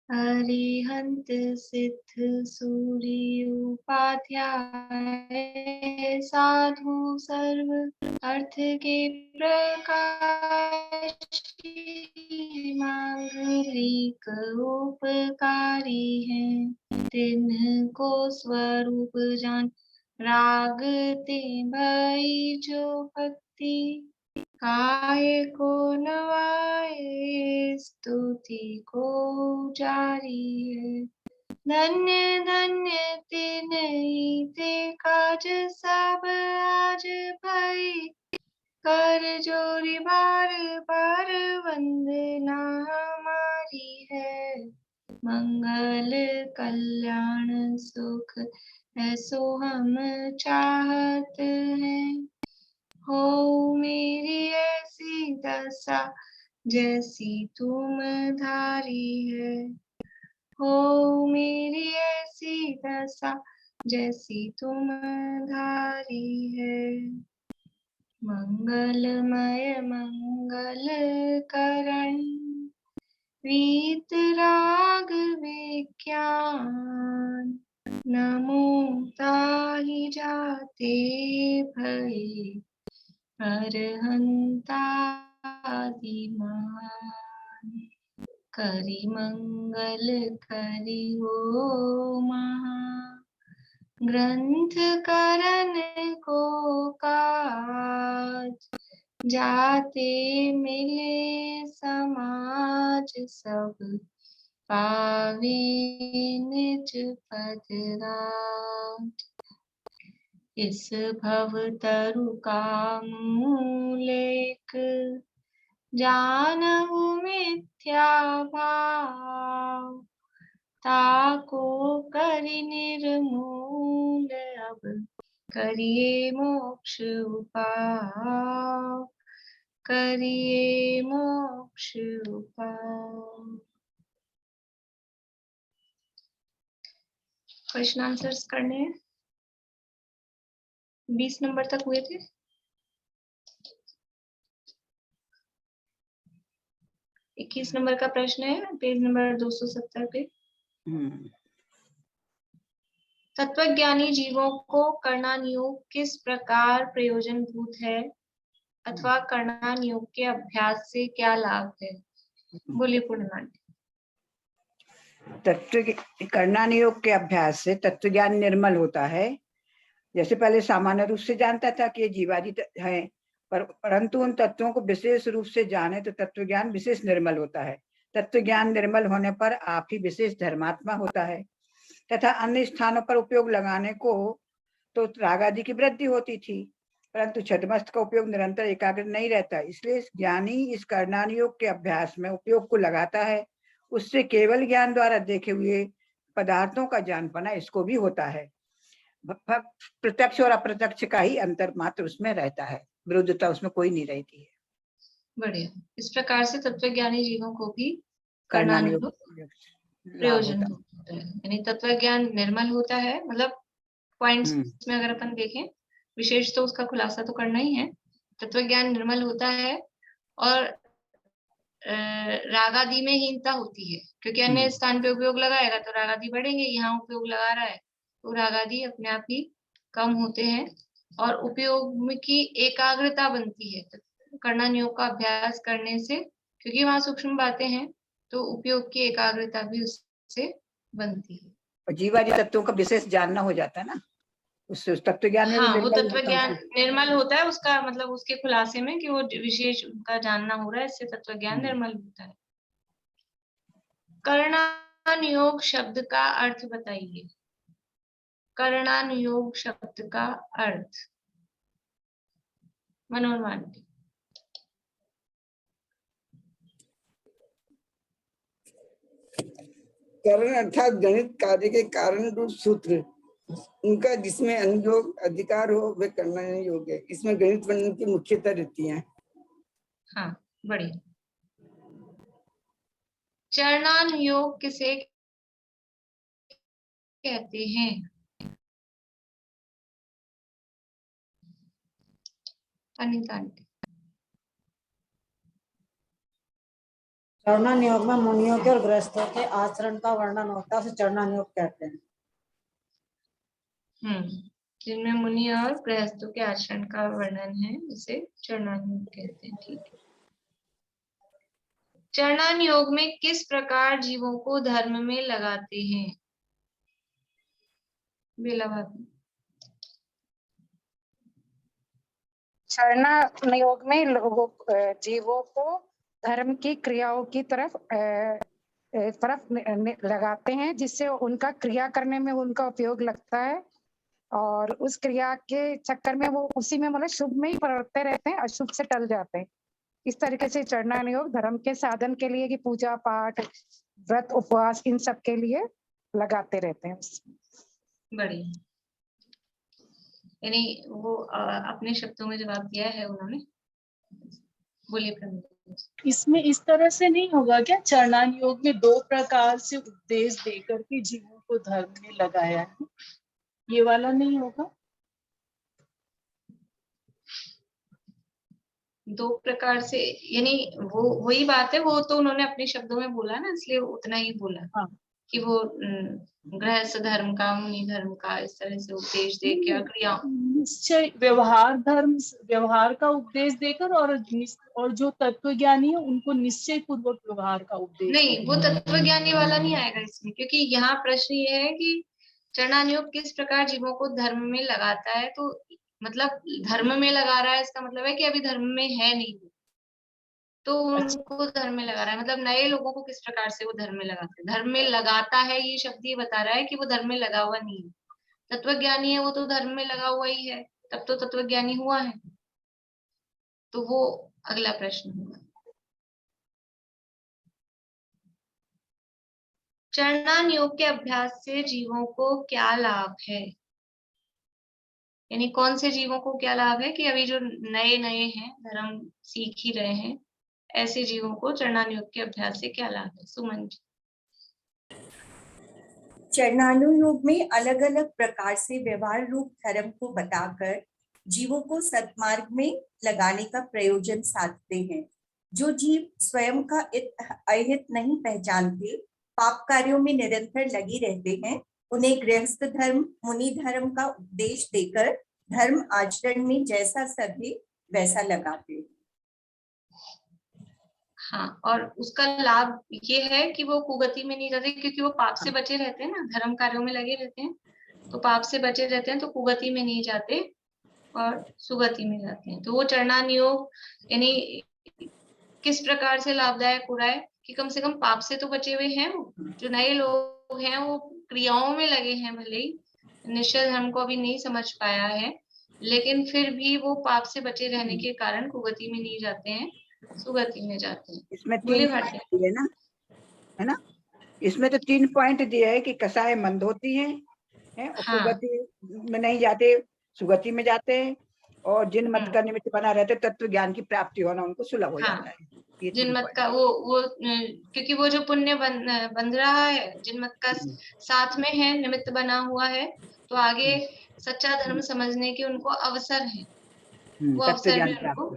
अरिहंत सिद्ध सूर्य उपाध्याय साधु सर्व अर्थ के प्रकाशी मांगलिक उपकारी हैं। तिनको स्वरूप जान राग ते भई जो भक्ति काय को नवाए स्तुति को जारी है। धन्य धन्य तिन्हीं ते काज सब आज भई कर जोरी बार बार वंदना हमारी है। मंगल कल्याण सुख ऐसो हम चाहत हैं। हो मेरी ऐसी दशा जैसी तुम धारी है। हो मेरी ऐसी दशा जैसी तुम धारी है। मंगलमय मंगल करण वीत राग विज्ञान नमो ताहि जाते भई अरहंतादि महान। करि मंगल करि हो महा ग्रंथ करन को काज जाते मिले समाज सब पावे निज पद राज। इस भव तरु का मूल एक जानहु मिथ्या भाव ताको करि निर्मूल अब करिए मोक्ष उपाय करिए मोक्ष उपाय। क्वेश्चन आंसर्स करने हैं। 20 नंबर तक हुए थे। इक्कीस नंबर का प्रश्न है पेज नंबर 270 पे। तत्वज्ञानी जीवों को करणान योग किस प्रकार प्रयोजनभूत है अथवा करणान योग के अभ्यास से क्या लाभ है? बोलिए पूर्णिमा। करणान योग के अभ्यास से तत्व ज्ञान निर्मल होता है। जैसे पहले सामान्य रूप से जानता था कि ये जीवादि है, परंतु उन तत्वों को विशेष रूप से जाने तो तत्व ज्ञान विशेष निर्मल होता है। तत्व ज्ञान निर्मल होने पर आप ही विशेष धर्मात्मा होता है तथा अन्य स्थानों पर उपयोग लगाने को तो राग आदि की वृद्धि होती थी, परंतु छदमस्त का उपयोग निरंतर एकाग्र नहीं रहता। इसलिए ज्ञानी इस करणान योग के अभ्यास में उपयोग को लगाता है। उससे केवल ज्ञान द्वारा देखे हुए पदार्थों का जान पाना इसको भी होता है। प्रत्यक्ष और अप्रत्यक्ष का ही अंतर मात्र उसमें रहता है, विरुद्धता उसमें कोई नहीं रहती है। बढ़िया। इस प्रकार से तत्वज्ञानी जीवों को भी करणान योग प्रयोजन होता है, यानी तत्व ज्ञान निर्मल होता है। मतलब पॉइंट्स में अगर अपन देखें, विशेष तो उसका खुलासा तो करना ही है। तत्व ज्ञान निर्मल होता है और रागादि में हीनता होती है, क्योंकि अन्य स्थान पे उपयोग लगाएगा तो रागादि बढ़ेंगे। यहाँ उपयोग लगा रहा है तो रागादि अपने आप ही कम होते हैं और उपयोग की एकाग्रता बनती है करणान योग का अभ्यास करने से, क्योंकि वहां सूक्ष्म बातें हैं तो उपयोग की एकाग्रता भी उससे बनती है। और जीवादि तत्वों का विशेष जानना हो जाता है ना, उससे तत्व ज्ञान में हाँ, वो तत्व ज्ञान निर्मल होता है। उसका मतलब उसके खुलासे में कि वो विशेष उनका जानना हो रहा है, इससे तत्व ज्ञान निर्मल होता है। करणान योग शब्द का अर्थ बताइए। करणान योग शब्द का अर्थ मनोरमान। करण अर्थात गणित कार्य के कारण रूप सूत्र, उनका जिसमें अनुयोग अधिकार हो वे करणान योग है। इसमें गणित वर्णन की मुख्यता रहती है। हाँ, बढ़िया। चरणान योग किसे कहते हैं? अनिता आंटी। चरणान योग में मुनियों के और गृहस्थों के आचरण का वर्णन होता है, उसे चरणान योग कहते हैं। जिनमें मुनि और गृहस्थों के आचरण का वर्णन है, उसे चरणान योग कहते हैं। ठीक है। चरणान योग में किस प्रकार जीवों को धर्म में लगाते हैं? बेला भाभी। चरणान योग में लोगों जीवों को धर्म की क्रियाओं की तरफ लगाते हैं, जिससे उनका क्रिया करने में उनका उपयोग लगता है, और उस क्रिया के चक्कर में वो उसी में मतलब शुभ में ही पड़ते रहते हैं, अशुभ से टल जाते हैं। इस तरीके से चरणान योग धर्म के साधन के लिए कि पूजा पाठ, व्रत, उपवास, इन सब के लिए लगाते रहते हैं। बढ़िया। यानी वो अपने शब्दों में जवाब दिया है उन्होंने। बोलिए प्रमिता। इसमें इस तरह से नहीं होगा क्या? चरणान योग में 2 प्रकार से उपदेश देकर के जीवों को धर्म में लगाया है, ये वाला नहीं होगा? 2 प्रकार से, यानी वो वही बात है, वो तो उन्होंने अपने शब्दों में बोला ना, इसलिए उतना ही बोला। हाँ। कि वो गृहस्थ धर्म का, मुनि धर्म का इस तरह से उपदेश दे के क्रिया निश्चय व्यवहार धर्म, व्यवहार का उपदेश देकर, और जो तत्वज्ञानी है उनको निश्चय पूर्वक व्यवहार का उपदेश। नहीं, वो तत्वज्ञानी वाला नहीं आएगा इसमें, क्योंकि यहाँ प्रश्न ये है कि चरणान योग किस प्रकार जीवों को धर्म में लगाता है, तो मतलब धर्म में लगा रहा है, इसका मतलब है कि अभी धर्म में है नहीं, तो उनको धर्म में लगा रहा है। मतलब नए लोगों को किस प्रकार से वो धर्म में लगाते हैं। धर्म में लगाता है, ये शब्द ये बता रहा है कि वो धर्म में लगा हुआ नहीं है। तत्वज्ञानी है, वो तो धर्म में लगा हुआ ही है, तब तो तत्वज्ञानी हुआ है। तो वो अगला प्रश्न होगा। चरणान योग के अभ्यास से जीवों को क्या लाभ है? यानी कौन से जीवों को क्या लाभ है कि अभी जो नए नए हैं, धर्म सीख ही रहे हैं, ऐसे जीवों को चरणान योग के अभ्यास से क्या लाभ है? सुमन जी। चरणानु योग में अलग अलग प्रकार से व्यवहार रूप धर्म को बताकर जीवों को सत्मार्ग में लगाने का प्रयोजन साधते हैं। जो जीव स्वयं का अहित नहीं पहचानते, पाप कार्यों में निरंतर लगे रहते हैं, उन्हें गृहस्थ धर्म, मुनि धर्म का उपदेश देकर धर्म आचरण में जैसा सभी वैसा लगाते हैं। हाँ, और उसका लाभ ये है कि वो कुगति में नहीं जाते, क्योंकि वो पाप से बचे रहते हैं ना, धर्म कार्यों में लगे रहते हैं, तो पाप से बचे रहते हैं, तो कुगति में नहीं जाते और सुगति में जाते हैं। तो वो चरणान योग यानी किस प्रकार से लाभदायक हो रहा है कि कम से कम पाप से तो बचे हुए हैं। वो जो नए लोग हैं वो क्रियाओं में लगे हैं, भले ही निश्चय धर्म को अभी नहीं समझ पाया है, लेकिन फिर भी वो पाप से बचे रहने के कारण कुगति में नहीं जाते हैं, सुगति में जाते हैं। इसमें 3 पॉइंट दिए ना, है ना? इसमें तो 3 पॉइंट दिए है कि कसाय मंद होती हैं, और कुगति में नहीं जाते, सुगति में जाते हैं, और जिन मत का निमित्त बना रहते तत्व ज्ञान की प्राप्ति होना उनको सुलभ हो जाता है। ये जिन मत का वो क्योंकि वो जो पुण्य बन रहा है, जिन मत का साथ में है, निमित्त बना हुआ है, तो आगे सच्चा धर्म समझने के उनको अवसर है, वो अवसर भी उनको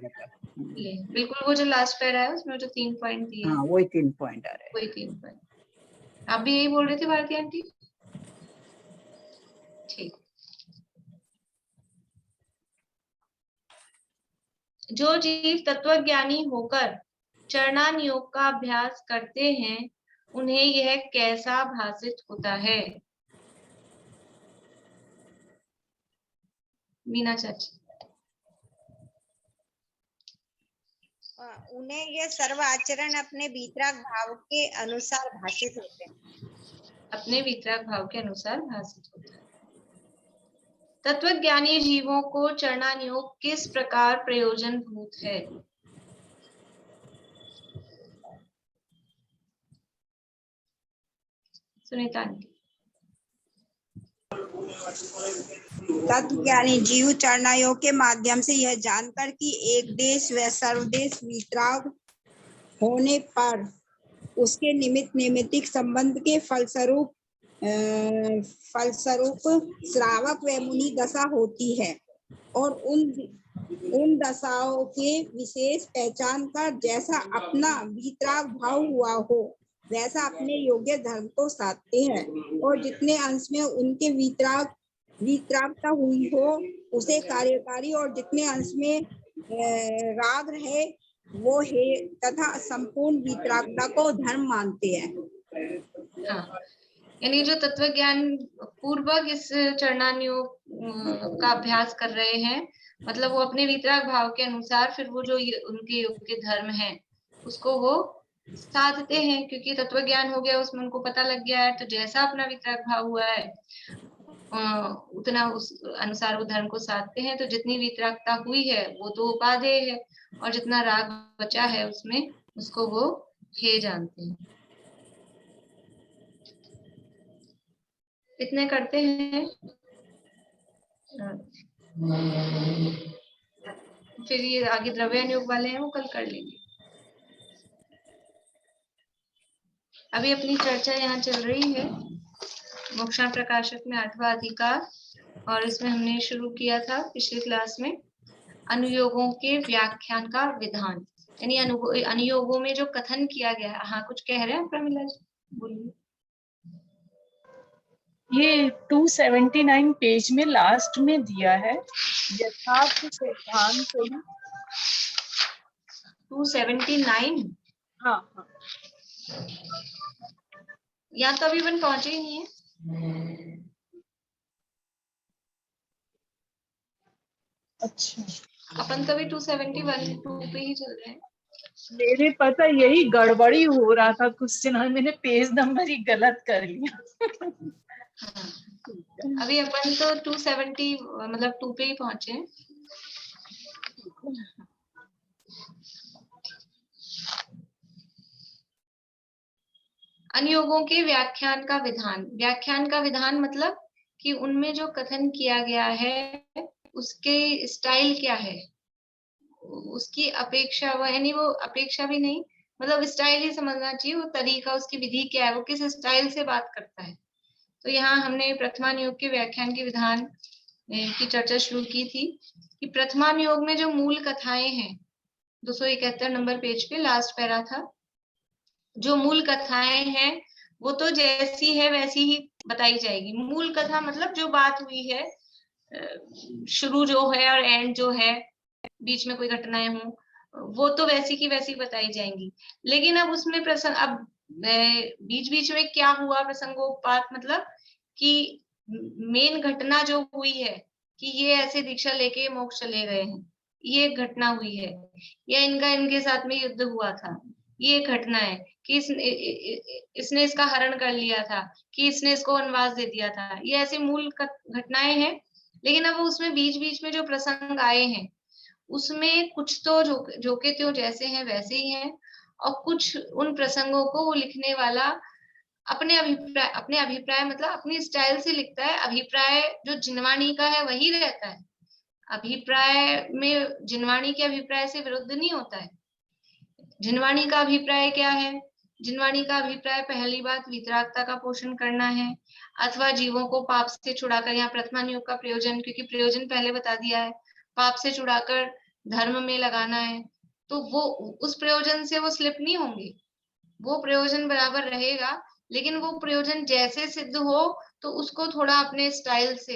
ले। बिल्कुल, वो जो लास्ट पैरा है उसमें जो 3 पॉइंट दिए, हाँ, वही 3 पॉइंट आ रहे हैं। वही 3 पॉइंट। आप भी यही बोल रहे थे भारती आंटी? ठीक। जो जीव तत्वज्ञानी होकर चरणान योग का अभ्यास करते हैं, उन्हें यह कैसा भासित होता है? मीना चाची। उन्हें यह सर्व आचरण अपने वीतराग भाव के अनुसार भाषित होते हैं। अपने वीतराग भाव के अनुसार भाषित होता है। तत्वज्ञानी जीवों को चरणान योग किस प्रकार प्रयोजन भूत है? सुनीता आंटी। तत्वज्ञानी जीव चरणायोग के माध्यम से यह जानकर कि एक देश व सर्वदेश वितराग होने पर उसके निमित्त नैमित्तिक संबंध के फलस्वरूप श्रावक व मुनि दशा होती है, और उन दशाओं के विशेष पहचान कर जैसा अपना वीतराग भाव हुआ हो वैसा अपने योग्य धर्म को साधते हैं, और जितने अंश में उनके वीतरागता हुई हो उसे कार्यकारी, और जितने अंश में राग रहे वो है तथा संपूर्ण वीतरागता को धर्म मानते हैं। हाँ, यानी जो तत्व ज्ञान पूर्वक इस चरणानुयोग का अभ्यास कर रहे हैं, मतलब वो अपने वीतराग भाव के अनुसार फिर वो जो उनके योग्य धर्म है उसको वो साधते हैं, क्योंकि तत्व ज्ञान हो गया, उसमें उनको पता लग गया है, तो जैसा अपना वीतराग भाव हुआ है उतना उस अनुसार वो धर्म को साधते हैं। तो जितनी वीतरागता हुई है वो तो उपादेय है, और जितना राग बचा है उसमें उसको वो हे जानते हैं। इतने करते हैं, फिर ये आगे द्रव्यानुयोग वाले हैं वो कल कर लेंगे। अभी अपनी चर्चा यहाँ चल रही है मोक्षाण प्रकाशक में 8वां अधिकार, और इसमें हमने शुरू किया था पिछली क्लास में अनुयोगों के व्याख्यान का विधान, यानी अनुयोगों में जो कथन किया गया है। हाँ, कुछ कह रहे हैं प्रमिला जी, बोलिए। ये 279 पेज में लास्ट में दिया है यथार्थ सिद्धांत। 279? हाँ हाँ, यहाँ तो अभी अपन पहुंचे ही नहीं है। अच्छा, अपन तो अभी 271 पे ही चल रहे हैं। मेरे पता यही गड़बड़ी हो रहा था कुछ दिन, मैंने पेज नंबर ही गलत कर लिया। हाँ, अभी अपन तो 270 मतलब 2 पे ही पहुंचे हैं। अनुयोगों के व्याख्यान का विधान। व्याख्यान का विधान मतलब कि उनमें जो कथन किया गया है उसके स्टाइल क्या है, उसकी अपेक्षा, वो यानी वो अपेक्षा भी नहीं, मतलब स्टाइल ही समझना चाहिए, वो तरीका, उसकी विधि क्या है, वो किस स्टाइल से बात करता है। तो यहाँ हमने प्रथमानुयोग के व्याख्यान के विधान की चर्चा शुरू की थी कि प्रथमानुयोग में जो मूल कथाएं हैं, 271 नंबर पेज पे लास्ट पैरा था, जो मूल कथाएं हैं वो तो जैसी है वैसी ही बताई जाएगी। मूल कथा मतलब जो बात हुई है, शुरू जो है और एंड जो है, बीच में कोई घटनाएं हो, वो तो वैसी की वैसी बताई जाएंगी। लेकिन अब उसमें प्रसंग, अब बीच बीच में क्या हुआ, प्रसंगोपात, मतलब कि मेन घटना जो हुई है कि ये ऐसे दीक्षा लेके मोक्ष चले गए हैं, ये एक घटना हुई है, या इनके साथ में युद्ध हुआ था, ये एक घटना है कि इसने इसका हरण कर लिया था, कि इसने इसको वनवास दे दिया था, ये ऐसी मूल घटनाएं हैं। लेकिन अब उसमें बीच बीच में जो प्रसंग आए हैं उसमें कुछ तो जो के त्यों जैसे हैं वैसे ही हैं, और कुछ उन प्रसंगों को वो लिखने वाला अपने अभिप्राय मतलब अपनी स्टाइल से लिखता है। अभिप्राय जो जिनवाणी का है वही रहता है, अभिप्राय में जिनवाणी के अभिप्राय से विरुद्ध नहीं होता है। जिनवाणी का अभिप्राय क्या है? जिनवाणी का अभिप्राय पहली बात वितरागता का पोषण करना है, अथवा जीवों को पाप से छुड़ाकर, यहाँ प्रथमानुयोग का प्रयोजन, क्योंकि प्रयोजन पहले बता दिया है, पाप से छुड़ाकर धर्म में लगाना है, तो वो उस प्रयोजन से वो स्लिप नहीं होंगे, वो प्रयोजन बराबर रहेगा। लेकिन वो प्रयोजन जैसे सिद्ध हो तो उसको थोड़ा अपने स्टाइल से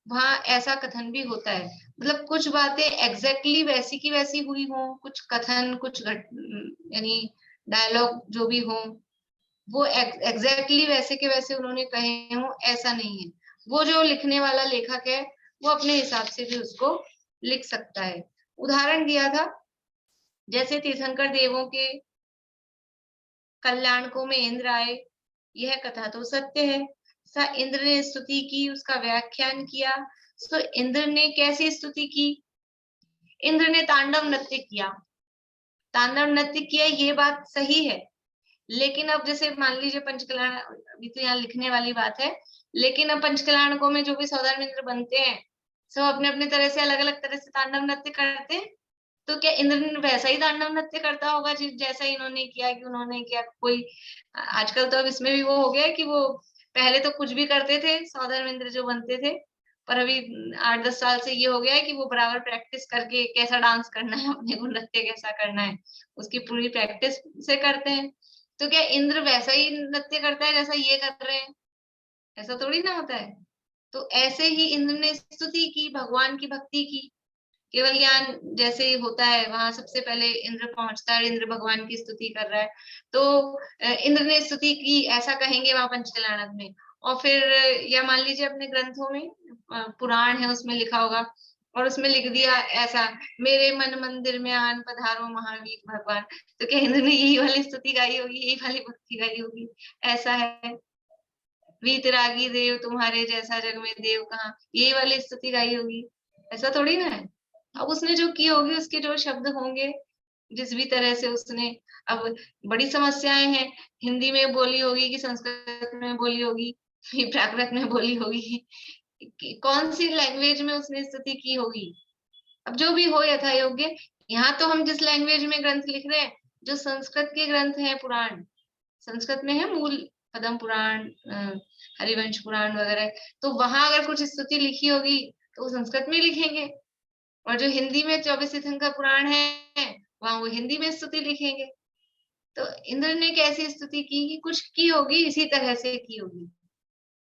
वहां ऐसा कथन भी होता है, मतलब कुछ बातें एग्जैक्टली वैसी की वैसी हुई हो, कुछ कथन, कुछ यानी डायलॉग जो भी हो वो एग्जैक्टली वैसे के वैसे उन्होंने कहे हो, ऐसा नहीं है। वो जो लिखने वाला लेखक है वो अपने हिसाब से भी उसको लिख सकता है। उदाहरण दिया था, जैसे तीर्थंकर देवों के कल्याणकों में इंद्र आए, यह कथा तो सत्य है। सा इंद्र ने स्तुति की, उसका व्याख्यान किया। तो इंद्र ने कैसी स्तुति की? इंद्र ने तांडव नृत्य किया, तांडव नृत्य किया, ये बात सही है। लेकिन अब जैसे मान लीजिए पंचकल्याण, अभी तो यहाँ लिखने वाली बात है, लेकिन अब पंचकल्याणकों में जो भी सौदामित्र बनते हैं सब अपने अपने तरह से अलग अलग तरह से तांडव नृत्य करते हैं। तो क्या इंद्र वैसा ही तांडव नृत्य करता होगा जैसा इन्होंने किया? कि उन्होंने क्या कोई, आजकल तो अब इसमें भी वो हो गया कि वो पहले तो कुछ भी करते थे सौदामित्र जो बनते थे, पर अभी 8-10 साल से ये हो गया है कि वो बराबर प्रैक्टिस करके कैसा डांस करना है, अपने को नृत्य कैसा करना है, उसकी पूरी प्रैक्टिस से करते हैं। तो क्या इंद्र वैसा ही नृत्य करता है जैसा ये कर रहे हैं? ऐसा थोड़ी ना होता है। तो ऐसे ही इंद्र ने स्तुति की, भगवान की भक्ति की। केवल ज्ञान जैसे होता है, वहां सबसे पहले इंद्र पहुंचता है, इंद्र भगवान की स्तुति कर रहा है। तो इंद्र ने स्तुति की ऐसा कहेंगे वहां पंचकल्याणक में। और फिर या मान लीजिए अपने ग्रंथों में पुराण है, उसमें लिखा होगा और उसमें लिख दिया ऐसा, मेरे मन मंदिर में आन पधारो महावीर भगवान। तो क्या इंद्र ने यही वाली स्तुति गाई होगी, यही वाली भक्ति गाई होगी? ऐसा है, वीतरागी देव तुम्हारे जैसा जग में देव कहाँ, यही वाली स्तुति गाई होगी? ऐसा थोड़ी ना है। अब उसने जो की होगी, उसके जो शब्द होंगे, जिस भी तरह से उसने, अब बड़ी समस्याएं हैं, हिंदी में बोली होगी कि संस्कृत में बोली होगी, प्राकृत में बोली होगी, कौन सी लैंग्वेज में उसने स्तुति की होगी? अब जो भी हो यथा योग्य। यहाँ तो हम जिस लैंग्वेज में ग्रंथ लिख रहे हैं, जो संस्कृत के ग्रंथ हैं, पुराण संस्कृत में है, मूल पद्म पुराण, हरिवंश पुराण वगैरह, तो वहां अगर कुछ स्तुति लिखी होगी तो वो संस्कृत में लिखेंगे, और जो हिंदी में 24 तीर्थंकर पुराण है, वहां वो हिंदी में स्तुति लिखेंगे। तो इंद्र ने कैसी स्तुति की कि कुछ की होगी, इसी तरह से की होगी।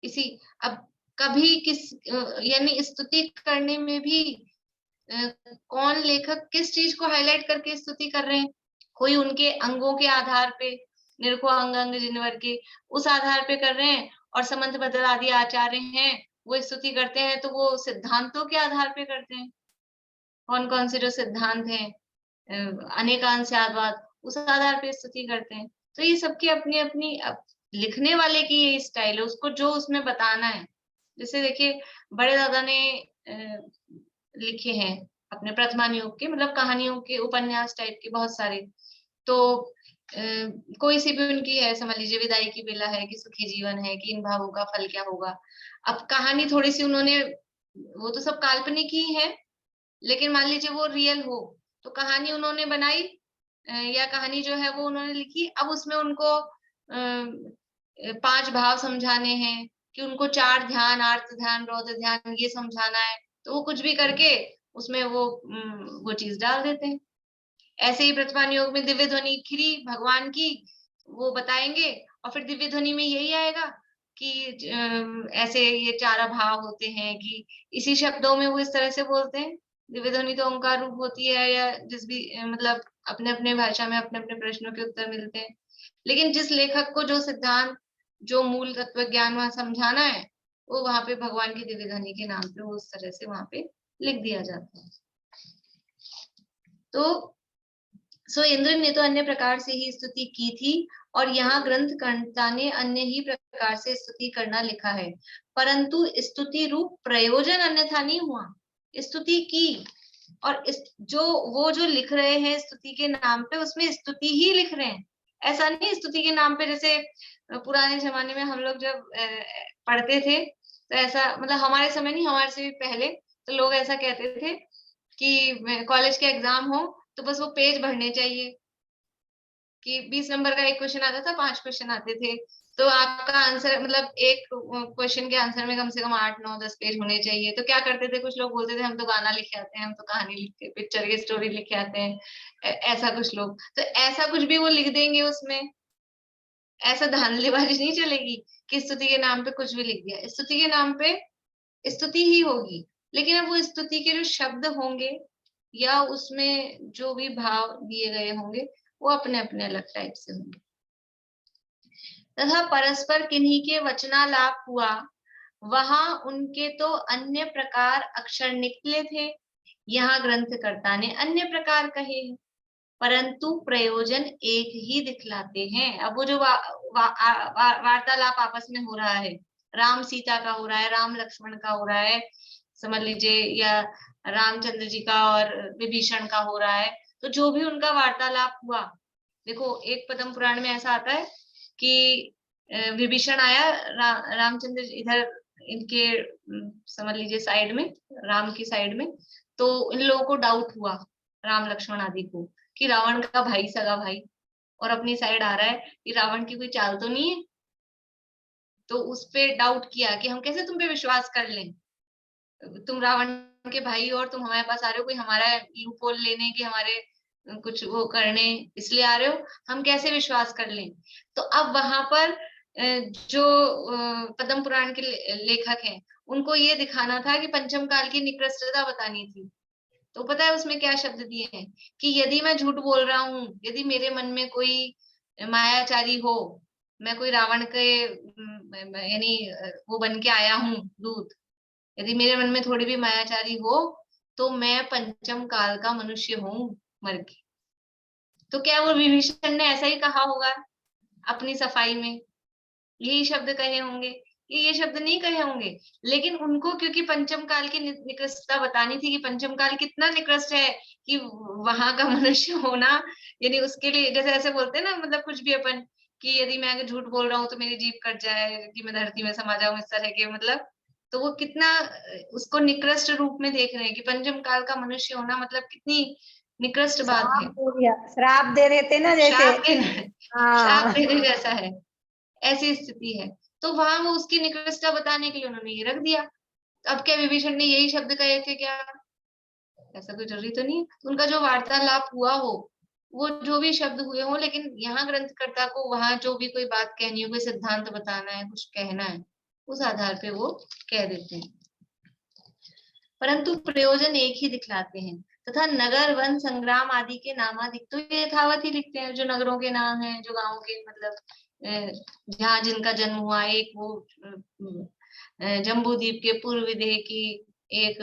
इसी अब कभी किस यानी स्तुति करने में भी कौन लेखक किस चीज को हाईलाइट करके स्तुति कर रहे हैं? कोई उनके अंगों के आधार पे, निरखो अंग अंग जिनवर के, उस आधार पे कर रहे हैं, और समंत बदल आदि आचार्य हैं वो स्तुति करते हैं, तो वो सिद्धांतों के आधार पे करते हैं। कौन कौन से जो सिद्धांत हैं, अनेकांशवाद, उस आधार पे स्तुति करते हैं। तो ये सबकी अपनी अपनी लिखने वाले की ये स्टाइल है, उसको जो उसमें बताना है। जैसे देखिए, बड़े दादा ने लिखे हैं अपने प्रथमान योग के, मतलब कहानियों के उपन्यास टाइप के बहुत सारे। तो कोई सी भी उनकी है, समझ लीजिए विदाई की बेला है, कि सुखी जीवन है, कि इन भावों का फल क्या होगा। अब कहानी थोड़ी सी उन्होंने, वो तो सब काल्पनिक ही है, लेकिन मान लीजिए वो रियल हो, तो कहानी उन्होंने बनाई, या कहानी जो है वो उन्होंने लिखी। अब उसमें उनको 5 भाव समझाने हैं, कि उनको 4 ध्यान, आर्त ध्यान, रौद्र ध्यान, ये समझाना है, तो वो कुछ भी करके उसमें वो चीज डाल देते हैं। ऐसे ही प्रतिमान योग में दिव्य ध्वनि खिरी भगवान की, वो बताएंगे, और फिर दिव्य ध्वनि में यही आएगा कि ऐसे ये 4 भाव होते हैं, कि इसी शब्दों में वो इस तरह से बोलते हैं। दिव्य ध्वनि तो ओंकार रूप होती है, या जिस भी मतलब अपने अपने भाषा में अपने अपने प्रश्नों के उत्तर मिलते हैं। लेकिन जिस लेखक को जो सिद्धांत, जो मूल तत्व ज्ञान वहां समझाना है, वो वहां पे भगवान की दिव्य ध्वनि के नाम पे वो उस तरह से वहां पे लिख दिया जाता है। तो इंद्र ने तो अन्य प्रकार से ही स्तुति की थी, और यहाँ ग्रंथकर्ता ने अन्य ही प्रकार से स्तुति करना लिखा है, परंतु स्तुति रूप प्रयोजन अन्यथा नहीं हुआ। स्तुति की, और वो जो लिख रहे हैं स्तुति के नाम पे, उसमें स्तुति ही लिख रहे हैं। ऐसा नहीं स्तुति के नाम पे, जैसे पुराने जमाने में हम लोग जब पढ़ते थे, तो ऐसा, मतलब हमारे समय नहीं, हमारे से भी पहले, तो लोग ऐसा कहते थे कि कॉलेज के एग्जाम हो तो बस वो पेज भरने चाहिए, कि 20 नंबर का एक क्वेश्चन आता था, 5 क्वेश्चन आते थे, तो आपका आंसर, मतलब एक क्वेश्चन के आंसर में कम से कम 8, 9, 10 पेज होने चाहिए। तो क्या करते थे, कुछ लोग बोलते थे हम तो गाना लिखे आते हैं, हम तो कहानी लिखते, पिक्चर की स्टोरी लिखे आते हैं, ऐसा कुछ लोग। तो ऐसा कुछ भी वो लिख देंगे उसमें, ऐसा धांधलीबाजी नहीं चलेगी कि स्तुति के नाम पे कुछ भी लिख दिया। स्तुति के नाम पे स्तुति ही होगी, लेकिन अब वो स्तुति के जो शब्द होंगे, या उसमें जो भी भाव दिए गए होंगे, वो अपने अपने अलग टाइप से होंगे। तथा परस्पर किन्हीं के वचनालाप हुआ, वहां उनके तो अन्य प्रकार अक्षर निकले थे, यहाँ ग्रंथकर्ता ने अन्य प्रकार कहे, परंतु प्रयोजन एक ही दिखलाते हैं। अब वो जो वार्तालाप आपस में हो रहा है, राम सीता का हो रहा है, राम लक्ष्मण का हो रहा है, समझ लीजिए, या रामचंद्र जी का और विभीषण का हो रहा है, तो जो भी उनका वार्तालाप हुआ, देखो एक पद्म पुराण में ऐसा आता है कि विभीषण आया, रामचंद्र इधर इनके समझ लीजिए साइड में, राम की साइड में, तो इन लोगों को डाउट हुआ, राम लक्ष्मण आदि को, कि रावण का भाई, सगा भाई, और अपनी साइड आ रहा है, कि रावण की कोई चाल तो नहीं है। तो उस पे डाउट किया कि हम कैसे तुम पे विश्वास कर लें, तुम रावण के भाई हो और तुम हमारे पास आ रहे हो कोई हमारा लूप होल लेने की, हमारे कुछ वो करने इसलिए आ रहे हो, हम कैसे विश्वास कर लें। तो अब वहां पर जो पद्म पुराण के लेखक हैं उनको ये दिखाना था कि पंचम काल की निकृष्टता बतानी थी। तो पता है उसमें क्या शब्द दिए हैं कि यदि मैं झूठ बोल रहा हूँ, यदि मेरे मन में कोई मायाचारी हो, मैं कोई रावण के यानी वो बन के आया हूँ दूत, यदि मेरे मन में थोड़ी भी मायाचारी हो तो मैं पंचम काल का मनुष्य हूँ मर के। तो क्या वो विभीषण ने ऐसा ही कहा होगा अपनी सफाई में, यही शब्द कहे होंगे? ये शब्द नहीं कहे होंगे, लेकिन उनको क्योंकि पंचम काल की निकृष्टता बतानी थी कि पंचम काल कितना निकृष्ट है कि वहां का मनुष्य होना, यानी उसके लिए जैसे ऐसे बोलते हैं ना, मतलब कुछ भी अपन कि यदि मैं अगर झूठ बोल रहा हूँ तो मेरी जीभ कट जाए कि मैं धरती में समा जाऊं, इस तरह के मतलब। तो वो कितना उसको निकृष्ट रूप में देख रहे हैं कि पंचम काल का मनुष्य होना मतलब कितनी निकृष्ट बात है। श्राप दे रहे थे ना जैसे। श्राप देने जैसा है, ऐसी स्थिति है। तो वहां वो उसकी निकृष्टता बताने के लिए उन्होंने ये रख दिया। अब क्या विभीषण ने यही शब्द कहे थे क्या? ऐसा कोई जरूरी तो नहीं। उनका जो वार्तालाप हुआ हो, वो जो भी शब्द हुए हो, लेकिन यहाँ ग्रंथकर्ता को वहां जो भी कोई बात कहनी हो, कोई सिद्धांत बताना है, कुछ कहना है, उस आधार पे वो कह देते हैं, परंतु प्रयोजन एक ही दिखलाते हैं। तथा नगर वन संग्राम आदि के नामाधिक तो ये यथावत ही लिखते हैं, जो नगरों के नाम हैं, जो गांवों के मतलब जहाँ जिनका जन्म हुआ। एक वो जम्बू द्वीप के पूर्व विदेह की एक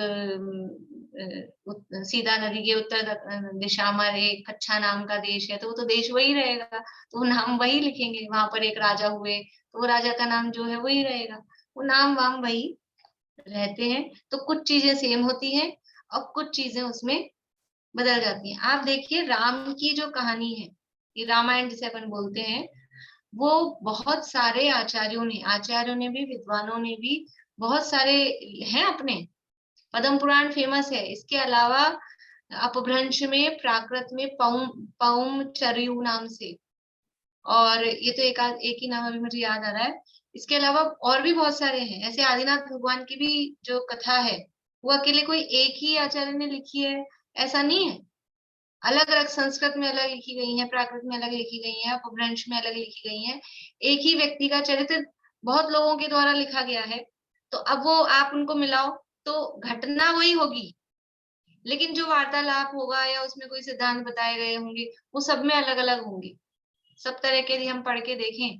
सीता नदी के उत्तर दिशा में एक कच्छा नाम का देश है, तो वो तो देश वही रहेगा, तो वो नाम वही लिखेंगे। वहां पर एक राजा हुए तो वो राजा का नाम जो है वही रहेगा, वो नाम वाम वही रहते हैं। तो कुछ चीजें सेम होती हैं और कुछ चीजें उसमें बदल जाती हैं। आप देखिए राम की जो कहानी है, ये रामायण जिसे अपन बोलते हैं, वो बहुत सारे आचार्यों ने भी, विद्वानों ने भी, बहुत सारे हैं अपने। पद्म पुराण फेमस है। इसके अलावा अपभ्रंश में, प्राकृत में पौम चरयू नाम से, और ये तो एक ही नाम अभी मुझे याद आ रहा है। इसके अलावा और भी बहुत सारे हैं। ऐसे आदिनाथ भगवान की भी जो कथा है वो अकेले कोई एक ही आचार्य ने लिखी है ऐसा नहीं है। अलग अलग संस्कृत में अलग लिखी गई है, प्राकृत में अलग लिखी गई है, अपभ्रंश में अलग लिखी गई है। एक ही व्यक्ति का चरित्र बहुत लोगों के द्वारा लिखा गया है। तो अब वो आप उनको मिलाओ तो घटना वही होगी, लेकिन जो वार्तालाप होगा या उसमें कोई सिद्धांत बताए गए होंगे वो सब में अलग अलग होंगे। सब तरह के यदि हम पढ़ के देखें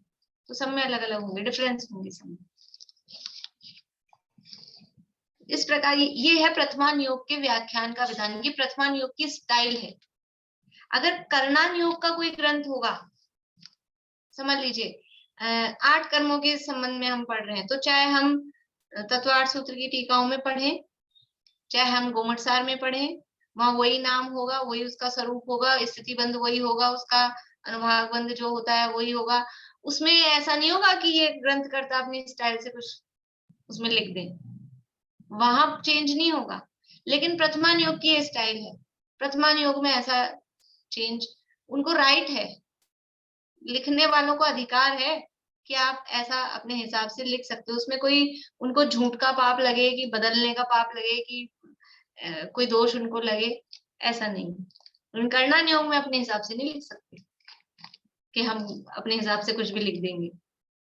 तो सब में अलग अलग होंगे, डिफरेंस होंगे सब में। इस प्रकार ये है प्रथमान योग के व्याख्यान का विधान, ये प्रथमान योग की स्टाइल है। अगर करणान योग का कोई ग्रंथ होगा, समझ लीजिए 8 कर्मों के संबंध में हम पढ़ रहे हैं, तो चाहे हम तत्वार्थ सूत्र की टीकाओं में पढ़ें, चाहे हम गोमटसार में पढ़ें, वहां वही नाम होगा, वही उसका स्वरूप होगा, स्थिति बंध वही होगा, उसका अनुभाग बंध जो होता है वही होगा। उसमें ऐसा नहीं होगा कि ये ग्रंथकर्ता अपनी स्टाइल से कुछ उसमें लिख दे, वहां चेंज नहीं होगा। लेकिन प्रथमान योग की स्टाइल है, प्रथमान योग में ऐसा चेंज उनको राइट है, लिखने वालों को अधिकार है कि आप ऐसा अपने हिसाब से लिख सकते हो। उसमें कोई उनको झूठ का पाप लगे कि बदलने का पाप लगे कि कोई दोष उनको लगे, ऐसा नहीं। करणान योग में अपने हिसाब से नहीं लिख सकते कि हम अपने हिसाब से कुछ भी लिख देंगे।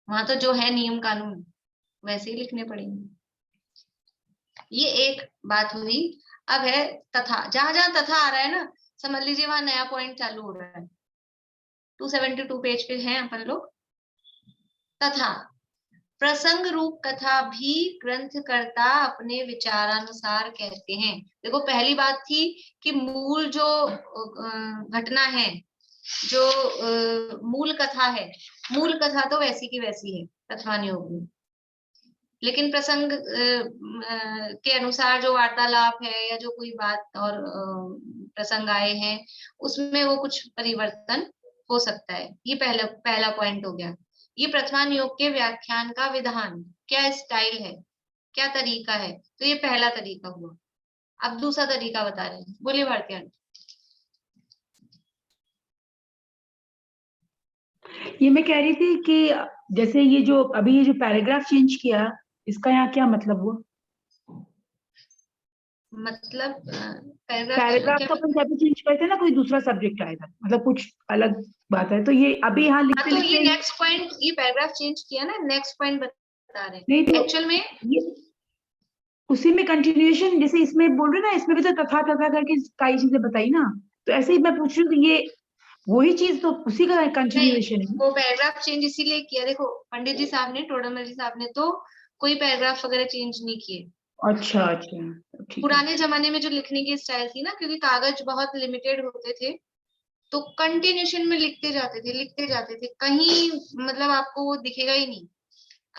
वहां तो जो है नियम कानून वैसे ही लिखने पड़ेंगे। ये एक बात हुई। अब है तथा, जहां जहां तथा आ रहा है ना, समझ लीजिए वहां नया पॉइंट चालू हो रहा है। 272 पेज पे हैं अपन लोग। तथा प्रसंग रूप कथा भी ग्रंथकर्ता अपने विचारानुसार कहते हैं। देखो पहली बात थी कि मूल जो घटना है, जो मूल कथा है, मूल कथा तो वैसी की वैसी है प्रथमान योग में, लेकिन प्रसंग के अनुसार जो वार्तालाप है या जो कोई बात और प्रसंग आए हैं उसमें वो कुछ परिवर्तन हो सकता है। ये पहला पॉइंट हो गया। ये प्रथमान योग के व्याख्यान का विधान, क्या स्टाइल है, क्या तरीका है, तो ये पहला तरीका हुआ। अब दूसरा तरीका बता रहे हैं, बोलिए भारती आंटी। ये मैं कह रही थी कि जैसे ये जो अभी ये जो पैराग्राफ चेंज किया, इसका यहाँ क्या मतलब हुआ? मतलब पैराग्राफ तो अपन जब भी चेंज करते हैं ना, कोई दूसरा सब्जेक्ट आएगा, मतलब कुछ अलग बात है, तो ये अभी यहाँ हाँ, लिखते तो ये लिखते नेक्स्ट पॉइंट, ये पैराग्राफ चेंज किया ना, नेक्स्ट पॉइंट बता रहे नहीं हैं तो एक्चुअल में। ये उसी में कंटिन्यूएशन, जैसे इसमें बोल रहे ना, इसमें भी तो तथा तथा करके कई चीजें बताई ना, तो ऐसे ही मैं पूछ रही हूँ कि ये वही चीज तो उसी का नहीं, कंटिन्यूएशन है। वो पैराग्राफ चेंज इसीलिए किया, देखो पंडित जी साहब ने, टोडरमल जी साहब ने तो कोई पैराग्राफ वगैरह चेंज नहीं किए। अच्छा अच्छा, ठीक है। पुराने जमाने में जो लिखने की स्टाइल थी ना, क्योंकि कागज बहुत लिमिटेड होते थे, तो कंटिन्यूशन में लिखते जाते थे, कहीं मतलब आपको वो दिखेगा ही नहीं।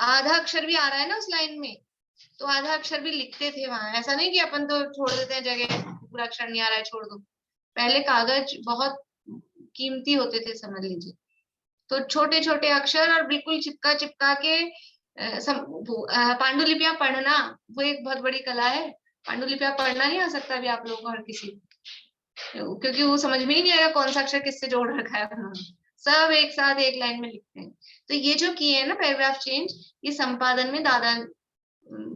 आधा अक्षर भी आ रहा है ना उस लाइन में, तो आधा अक्षर भी लिखते थे वहां। ऐसा नहीं कि अपन तो छोड़ देते हैं जगह, पूरा अक्षर नहीं आ रहा है छोड़ दो। पहले कागज बहुत कीमती होते थे समझ लीजिए, तो छोटे छोटे अक्षर और बिल्कुल चिपका चिपका के पांडुलिपियां पढ़ना वो एक बहुत बड़ी कला है। पांडुलिपियां पढ़ना नहीं आ सकता अभी आप लोगों को हर किसी, क्योंकि वो समझ में ही नहीं आएगा कौन सा अक्षर किससे जोड़ रखा है उन्होंने, सब एक साथ एक लाइन में लिखते हैं। तो ये जो किए हैं ना पैराग्राफ चेंज, ये संपादन में दादा,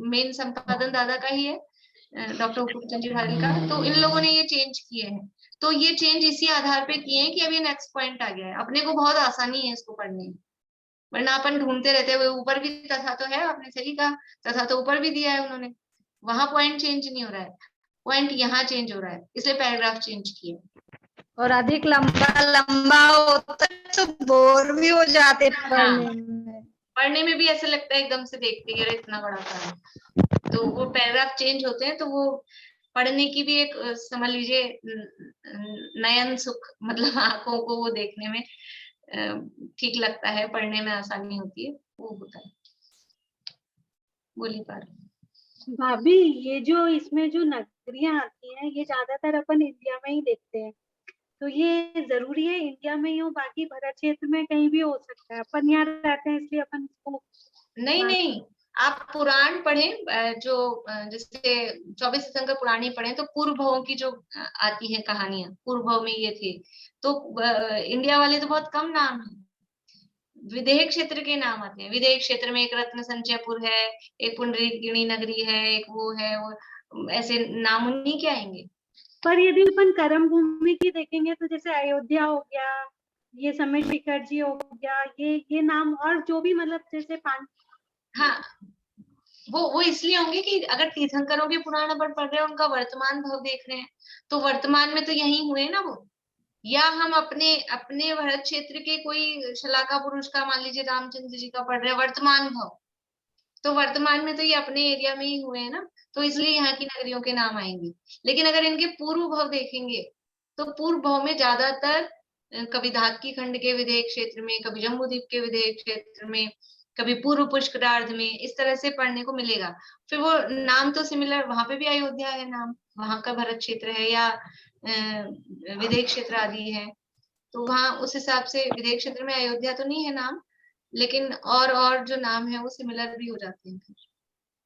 मेन संपादन दादा का ही है, डॉक्टर हुकुमचंद जी भारी का, तो इन लोगों ने ये चेंज किए हैं। तो ये चेंज इसी आधार पे किए हैं कि अब ये नेक्स्ट पॉइंट आ गया है, अपने को बहुत आसानी है इसको पढ़ने में, वरना अपन ढूंढते रहते हुए। ऊपर भी तथा तो है, आपने सही कहा, तथा तो ऊपर भी दिया है उन्होंने, वहां पॉइंट चेंज नहीं हो रहा है, पॉइंट यहाँ चेंज हो रहा है, इसलिए पैराग्राफ चेंज किए। और अधिक लंबा लंबा होता है तो बोर भी हो जाते पढ़ने में। पढ़ने में भी ऐसा लगता है एकदम से देखते ही, अरे इतना बड़ा था, तो वो पैराग्राफ चेंज होते हैं, तो वो पढ़ने की भी एक समझ लीजिए नयन सुख, मतलब आंखों को वो देखने में ठीक लगता है, पढ़ने में आसानी होती है, वो होता है। बोली पार भाभी, ये जो इसमें जो नगरियां आती हैं, ये ज्यादातर अपन इंडिया में ही देखते हैं, तो ये जरूरी है इंडिया में ही हो, बाकी भारत क्षेत्र में कहीं भी हो सकता है? अपन यहाँ रहते हैं इसलिए अपन इसको नहीं, आप पुराण पढ़ें, जो जैसे 24 तीर्थंकर पुराण ही पढ़ें, तो पूर्व भवों की जो आती है कहानियां, पूर्व भव में ये थे, तो इंडिया वाले तो बहुत कम नाम है, विदेह क्षेत्र के नाम आते हैं। विदेह क्षेत्र में एक रत्न संचयपुर है, एक पुंडरीकिणी नगरी है, एक वो है, वो ऐसे नाम उन्हीं के आएंगे। पर यदि अपन कर्म भूमि की देखेंगे तो जैसे अयोध्या हो गया, ये समय शिखर जी हो गया, ये नाम, और जो भी मतलब जैसे हाँ, वो इसलिए होंगे कि अगर तीर्थंकरों के पुराण अपन पढ़ रहे हैं, उनका वर्तमान भव देख रहे हैं, तो वर्तमान में तो यही हुए ना वो, या हम अपने अपने भारत क्षेत्र के कोई शलाका पुरुष का, मान लीजिए रामचंद्र जी का पढ़ रहे हैं वर्तमान भव, तो वर्तमान में तो ये अपने एरिया में ही हुए हैं ना, तो इसलिए यहाँ की नगरियों के नाम आएंगे। लेकिन अगर इनके पूर्व भव देखेंगे, तो पूर्व भव में ज्यादातर कभी धातकी खंड के विदेह क्षेत्र में, कभी जम्बूद्वीप के विदेह क्षेत्र में, कभी पूर्व पुष्करार्ध में, इस तरह से पढ़ने को मिलेगा। फिर वो नाम तो सिमिलर, वहां पे भी अयोध्या है नाम, वहां का भरत क्षेत्र है या विदेह क्षेत्र आदि है, तो वहां उस हिसाब से विदेह क्षेत्र में अयोध्या तो नहीं है नाम, लेकिन और जो नाम है वो सिमिलर भी हो जाते हैं।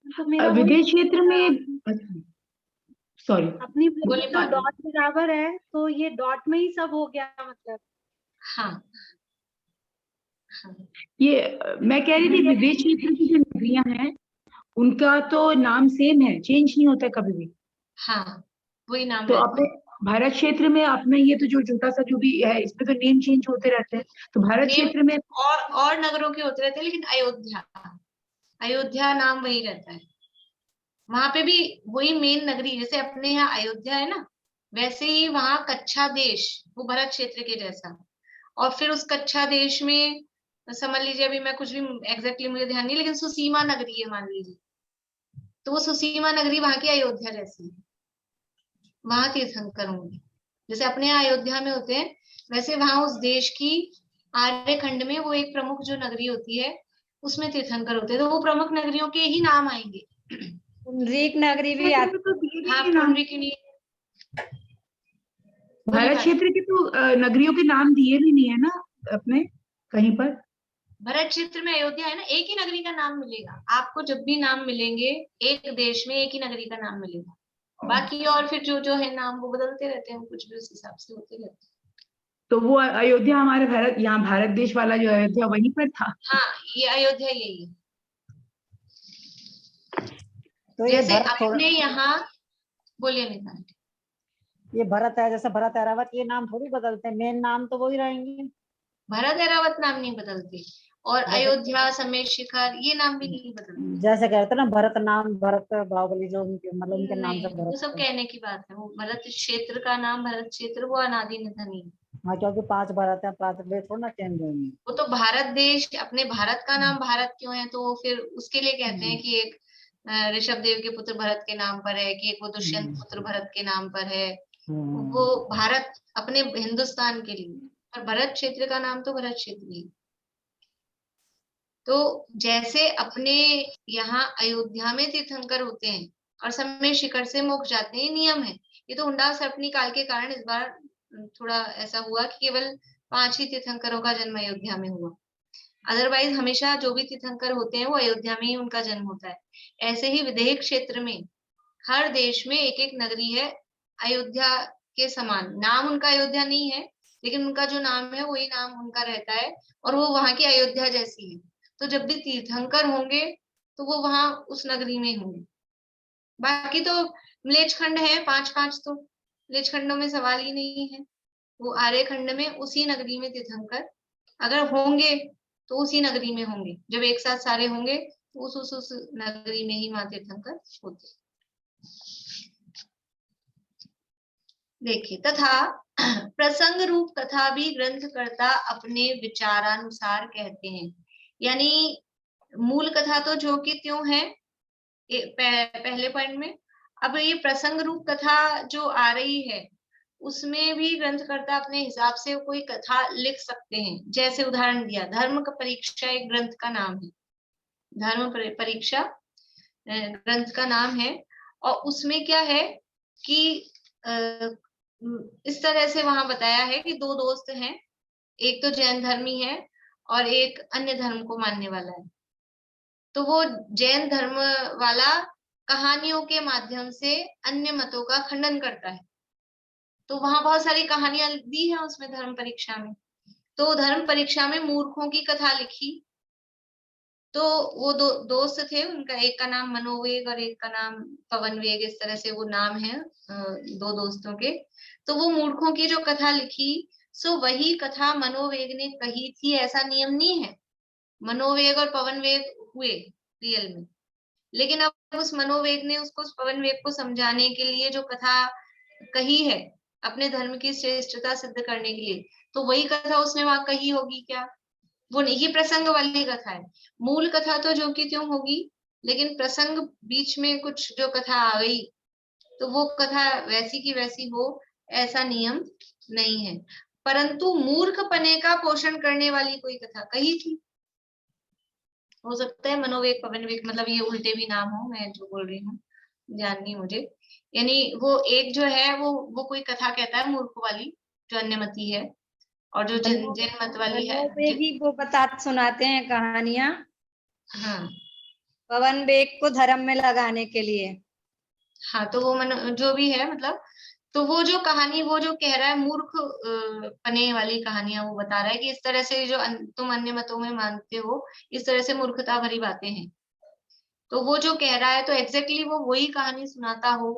तो विदेश क्षेत्र में, सॉरी, अपनी तो डॉट बराबर है, तो ये डॉट में ही सब हो गया मतलब। हाँ, ये मैं कह रही थी विदेश क्षेत्र की जो नगरियां हैं उनका तो नाम सेम है, चेंज नहीं होता कभी भी। हाँ, वही नाम तो अपने भारत क्षेत्र में अपने ये तो जो छोटा सा जो भी है, इसमें तो नेम चेंज होते रहते हैं, तो भारत क्षेत्र में और नगरों के होते रहते हैं, लेकिन अयोध्या नाम वही रहता है, वहां पे भी वही मेन नगरी, जैसे अपने यहाँ अयोध्या है ना, वैसे ही वहां कच्छा देश, वो भरत क्षेत्र के जैसा, और फिर उस कच्छा देश में समझ लीजिए, अभी मैं कुछ भी एग्जैक्टली मुझे ध्यान नहीं, लेकिन सुसीमा नगरी है मान लीजिए, तो वो सुसीमा नगरी वहां की अयोध्या जैसी है, वहां तीर्थंकर होंगे। जैसे अपने यहाँ अयोध्या में होते हैं, वैसे वहां उस देश की आर्य खंड में वो एक प्रमुख जो नगरी होती है, उसमें तीर्थंकर होते हैं, तो वो प्रमुख नगरियों के ही नाम आएंगे। पुंडरीक नगरी भी आती। हाँ, पुंडरीकिनी। भारत क्षेत्र के तो नगरियों के नाम दिए भी नहीं है ना अपने कहीं पर। भरत क्षेत्र में अयोध्या है ना, एक ही नगरी का नाम मिलेगा आपको, जब भी नाम मिलेंगे एक देश में एक ही नगरी का नाम मिलेगा, बाकी और फिर जो है नाम वो बदलते रहते हैं, कुछ भी उस हिसाब से होते रहते हैं। तो वो अयोध्या हमारे भारत, यहाँ भारत देश वाला जो अयोध्या वहीं पर था। हाँ, ये अयोध्या यही है। तो जैसे अपने यहाँ बोलिए नीता आंटी। ये भरत है, जैसे भरत ऐरावत, ये नाम थोड़ी बदलते हैं, मेन नाम तो वही रहेंगे। भरत ऐरावत नाम नहीं बदलते, और अयोध्या, समेत शिखर, ये नाम भी नहीं बदलते। जैसे कहते ना भरत नाम, भरत बाहुबली, जो उनके मतलब उनके नाम से नहीं, वो भरत सब है। कहने की बात है। वो भरत क्षेत्र का नाम, भरत क्षेत्र, वो अनादि निधनी है। हाँ, क्योंकि 5 भरत है, 5 वे थोड़ा ना चेंज होंगे। वो तो भारत देश, अपने भारत का नाम भारत क्यों है, तो वो फिर उसके लिए कहते हैं कि एक ऋषभ देव के पुत्र भरत के नाम पर है, कि एक वो दुष्यंत पुत्र भरत के नाम पर है। वो भारत अपने हिंदुस्तान के लिए, और भरत क्षेत्र का नाम तो भरत क्षेत्र ही। तो जैसे अपने यहाँ अयोध्या में तीर्थंकर होते हैं और समय शिखर से मोक्ष जाते हैं, नियम है। ये तो हुंडा सर्पनी काल के कारण इस बार थोड़ा ऐसा हुआ कि केवल 5 ही तीर्थंकरों का जन्म अयोध्या में हुआ। अदरवाइज हमेशा जो भी तीर्थंकर होते हैं वो अयोध्या में ही उनका जन्म होता है। ऐसे ही विदेह क्षेत्र में हर देश में एक एक नगरी है अयोध्या के समान। नाम उनका अयोध्या नहीं है, लेकिन उनका जो नाम है वही नाम उनका रहता है, और वो वहां की अयोध्या जैसी है। तो जब भी तीर्थंकर होंगे तो वो वहां उस नगरी में होंगे। बाकी तो मलेच्छ-खंड है 5-5, तो मलेच्छ-खंडों में सवाल ही नहीं है। वो आर्य खंड में उसी नगरी में तीर्थंकर अगर होंगे तो उसी नगरी में होंगे। जब एक साथ सारे होंगे तो उस नगरी में ही वहां तीर्थंकर होते। देखिए, तथा प्रसंग रूप कथा भी ग्रंथकर्ता अपने विचारानुसार कहते हैं। यानी मूल कथा तो जो कि त्यों है पहले पॉइंट में। अब ये प्रसंग रूप कथा जो आ रही है उसमें भी ग्रंथकर्ता अपने हिसाब से कोई कथा लिख सकते हैं। जैसे उदाहरण दिया, धर्म का परीक्षा एक ग्रंथ का नाम है, धर्म परीक्षा ग्रंथ का नाम है। और उसमें क्या है कि इस तरह से वहां बताया है कि 2 दोस्त हैं, एक तो जैन धर्मी है और एक अन्य धर्म को मानने वाला है। तो वो जैन धर्म वाला कहानियों के माध्यम से अन्य मतों का खंडन करता है। तो वहां बहुत सारी कहानियां दी है उसमें धर्म परीक्षा में। तो धर्म परीक्षा में मूर्खों की कथा लिखी। तो वो दोस्त थे, उनका एक का नाम मनोवेग और एक का नाम पवनवेग, इस तरह से वो नाम है 2 दोस्तों के। तो वो मूर्खों की जो कथा लिखी, सो वही कथा मनोवेग ने कही थी, ऐसा नियम नहीं है। मनोवेग और पवनवेग हुए रियल में, लेकिन अब उस मनोवेग ने उसको पवनवेग को समझाने के लिए जो कथा कही है अपने धर्म की श्रेष्ठता सिद्ध करने के लिए, तो वही कथा उसने वहां कही होगी क्या? वो नहीं, ये प्रसंग वाली कथा है। मूल कथा तो जो कि त्यों होगी, लेकिन प्रसंग बीच में कुछ जो कथा आ गई तो वो कथा वैसी की वैसी हो, ऐसा नियम नहीं है। परंतु मूर्खपने का पोषण करने वाली कोई कथा कही थी। हो सकता है मनोवेग पवनवेग, मतलब ये उल्टे भी नाम हो, मैं जो बोल रही हूँ ध्यान नहीं मुझे। यानी वो एक जो है वो कोई कथा कहता है मूर्ख वाली, जो अन्यमती है, और जो जैन मत वाली है वो बता सुनाते हैं कहानियां। हाँ, पवन वेग को धर्म में लगाने के लिए। हाँ, तो वो जो भी है, मतलब तो वो जो कहानी, वो जो कह रहा है मूर्ख पने वाली कहानियां वो बता रहा है कि इस तरह से जो तुम अन्य मतों में मानते हो, इस तरह से मूर्खता भरी बातें हैं। तो वो जो कह रहा है तो एग्जैक्टली वो वही कहानी सुनाता हो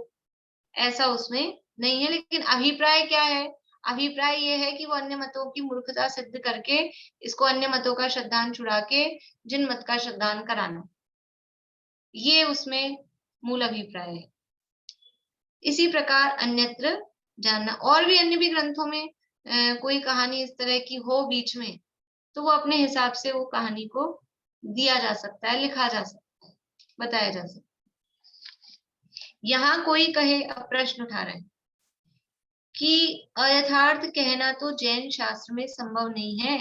ऐसा उसमें नहीं है। लेकिन अभिप्राय क्या है? अभिप्राय ये है कि वो अन्य मतों की मूर्खता सिद्ध करके इसको अन्य मतों का श्रद्धान छुड़ा के जिन मत का श्रद्धान कराना, ये उसमें मूल अभिप्राय है। इसी प्रकार अन्यत्र जानना, और भी अन्य भी ग्रंथों में कोई कहानी इस तरह की हो बीच में, तो वो अपने हिसाब से वो कहानी को दिया जा सकता है, लिखा जा सकता है, बताया जा सकता है। यहाँ कोई कहे, अब प्रश्न उठा रहे हैं कि अयथार्थ कहना तो जैन शास्त्र में संभव नहीं है।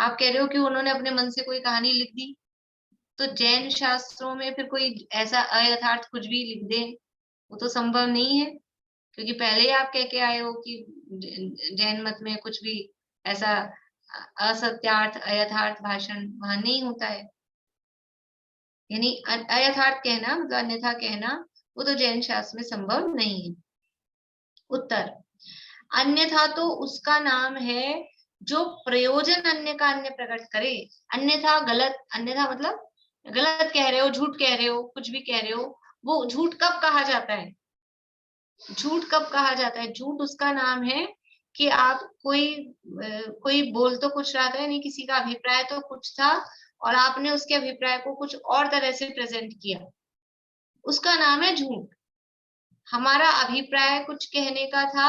आप कह रहे हो कि उन्होंने अपने मन से कोई कहानी लिख दी, तो जैन शास्त्रों में फिर कोई ऐसा अयथार्थ कुछ भी लिख दे, वो तो संभव नहीं है। क्योंकि पहले ही आप कह के आए हो कि जैन मत में कुछ भी ऐसा असत्यार्थ अयथार्थ भाषण वहां नहीं होता है। यानी अयथार्थ कहना मतलब अन्यथा कहना, वो तो जैन शास्त्र में संभव नहीं है। उत्तर, अन्यथा तो उसका नाम है जो प्रयोजन अन्य का अन्य प्रकट करे। अन्यथा गलत, अन्यथा मतलब गलत कह रहे हो, झूठ कह रहे हो, कुछ भी कह रहे हो। वो झूठ कब कहा जाता है? झूठ कब कहा जाता है? झूठ उसका नाम है कि आप कोई बोल तो कुछ रहा था, यानी किसी का अभिप्राय तो कुछ था और आपने उसके अभिप्राय को कुछ और तरह से प्रेजेंट किया, उसका नाम है झूठ। हमारा अभिप्राय कुछ कहने का था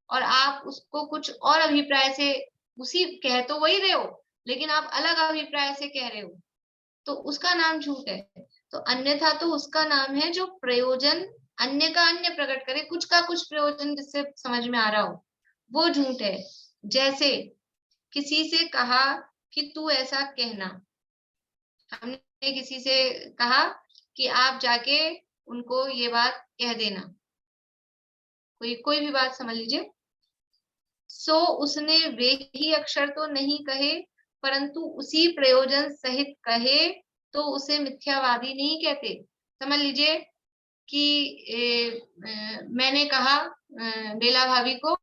और आप उसको कुछ और अभिप्राय से, उसी कह तो वही रहे हो लेकिन आप अलग अभिप्राय से कह रहे हो, तो उसका नाम झूठ है। तो अन्यथा तो उसका नाम है जो प्रयोजन अन्य का अन्य प्रकट करे, कुछ का कुछ प्रयोजन जिससे समझ में आ रहा हो, वो झूठ है। जैसे किसी से कहा कि तू ऐसा कहना, हमने किसी से कहा कि आप जाके उनको ये बात कह देना, कोई भी बात समझ लीजिए। सो उसने वे ही अक्षर तो नहीं कहे परंतु उसी प्रयोजन सहित कहे, तो उसे मिथ्यावादी नहीं कहते। समझ लीजिए कि मैंने कहा बेला भाभी को